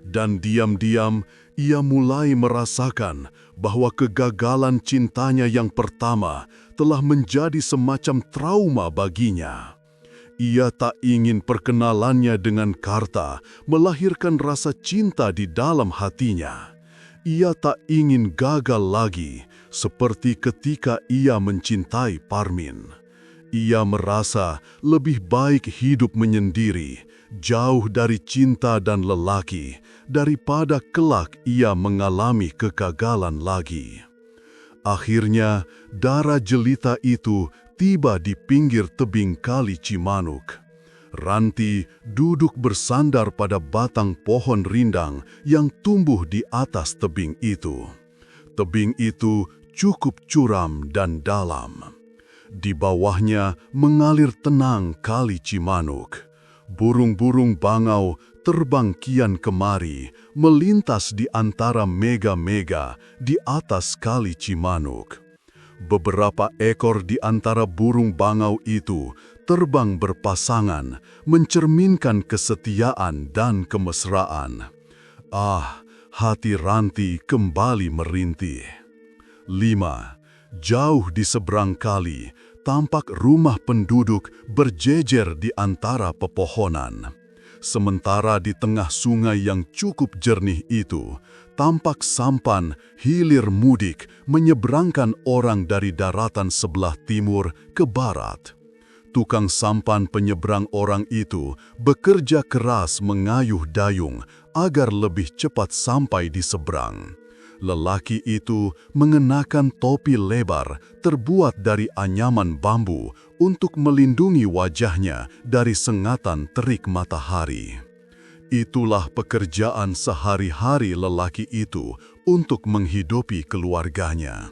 Dan diam-diam ia mulai merasakan bahwa kegagalan cintanya yang pertama telah menjadi semacam trauma baginya. Ia tak ingin perkenalannya dengan Karta melahirkan rasa cinta di dalam hatinya. Ia tak ingin gagal lagi, seperti ketika ia mencintai Parmin. Ia merasa lebih baik hidup menyendiri, jauh dari cinta dan lelaki, daripada kelak ia mengalami kegagalan lagi. Akhirnya, darah jelita itu tiba di pinggir tebing kali Cimanuk. Ranti duduk bersandar pada batang pohon rindang yang tumbuh di atas tebing itu. Tebing itu cukup curam dan dalam. Di bawahnya mengalir tenang kali Cimanuk. Burung-burung bangau terbang kian kemari, melintas di antara mega-mega di atas kali Cimanuk. Beberapa ekor di antara burung bangau itu terbang berpasangan, mencerminkan kesetiaan dan kemesraan. Ah, hati Ranti kembali merintih. 5. Jauh di seberang kali, tampak rumah penduduk berjejer di antara pepohonan. Sementara di tengah sungai yang cukup jernih itu, tampak sampan hilir mudik menyeberangkan orang dari daratan sebelah timur ke barat. Tukang sampan penyeberang orang itu bekerja keras mengayuh dayung agar lebih cepat sampai di seberang. Lelaki itu mengenakan topi lebar terbuat dari anyaman bambu untuk melindungi wajahnya dari sengatan terik matahari. Itulah pekerjaan sehari-hari lelaki itu untuk menghidupi keluarganya.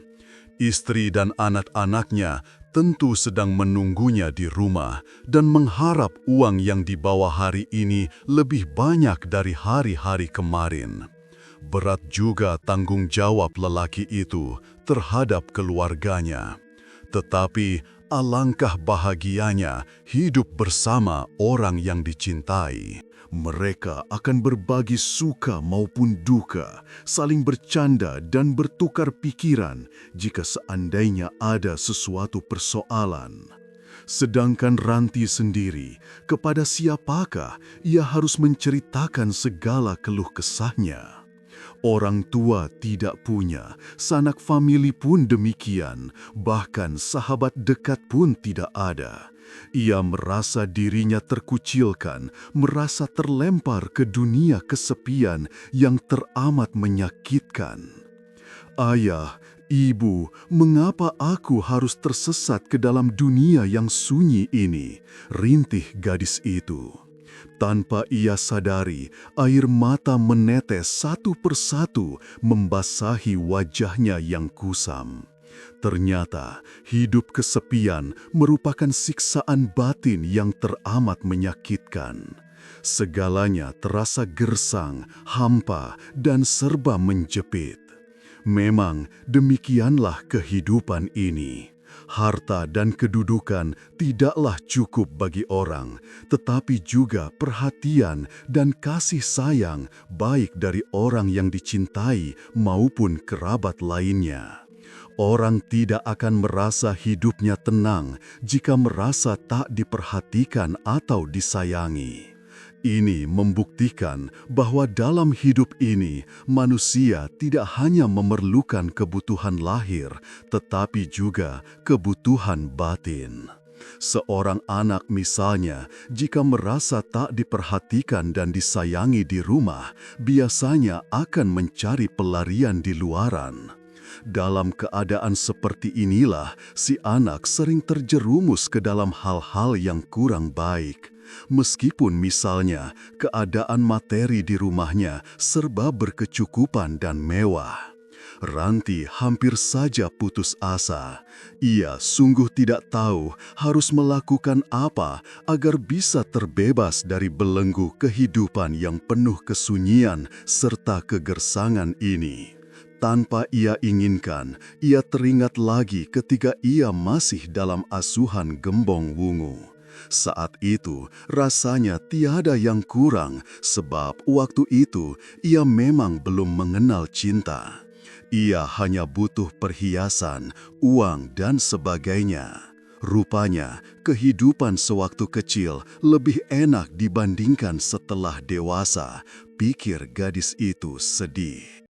Istri dan anak-anaknya tentu sedang menunggunya di rumah dan mengharap uang yang dibawa hari ini lebih banyak dari hari-hari kemarin. Berat juga tanggung jawab lelaki itu terhadap keluarganya. Tetapi alangkah bahagianya hidup bersama orang yang dicintai. Mereka akan berbagi suka maupun duka, saling bercanda dan bertukar pikiran jika seandainya ada sesuatu persoalan. Sedangkan Ranti sendiri, kepada siapakah ia harus menceritakan segala keluh kesahnya? Orang tua tidak punya, sanak famili pun demikian, bahkan sahabat dekat pun tidak ada. Ia merasa dirinya terkucilkan, merasa terlempar ke dunia kesepian yang teramat menyakitkan. Ayah, ibu, mengapa aku harus tersesat ke dalam dunia yang sunyi ini? Rintih gadis itu. Tanpa ia sadari, air mata menetes satu persatu membasahi wajahnya yang kusam. Ternyata hidup kesepian merupakan siksaan batin yang teramat menyakitkan. Segalanya terasa gersang, hampa, dan serba menjepit. Memang demikianlah kehidupan ini. Harta dan kedudukan tidaklah cukup bagi orang, tetapi juga perhatian dan kasih sayang baik dari orang yang dicintai maupun kerabat lainnya. Orang tidak akan merasa hidupnya tenang jika merasa tak diperhatikan atau disayangi. Ini membuktikan bahwa dalam hidup ini manusia tidak hanya memerlukan kebutuhan lahir, tetapi juga kebutuhan batin. Seorang anak misalnya, jika merasa tak diperhatikan dan disayangi di rumah, biasanya akan mencari pelarian di luaran. Dalam keadaan seperti inilah, si anak sering terjerumus ke dalam hal-hal yang kurang baik. Meskipun misalnya keadaan materi di rumahnya serba berkecukupan dan mewah. Ranti hampir saja putus asa. Ia sungguh tidak tahu harus melakukan apa agar bisa terbebas dari belenggu kehidupan yang penuh kesunyian serta kegersangan ini. Tanpa ia inginkan, ia teringat lagi ketika ia masih dalam asuhan Gembong Wungu. Saat itu, rasanya tiada yang kurang, sebab waktu itu ia memang belum mengenal cinta. Ia hanya butuh perhiasan, uang, dan sebagainya. Rupanya, kehidupan sewaktu kecil lebih enak dibandingkan setelah dewasa, pikir gadis itu sedih.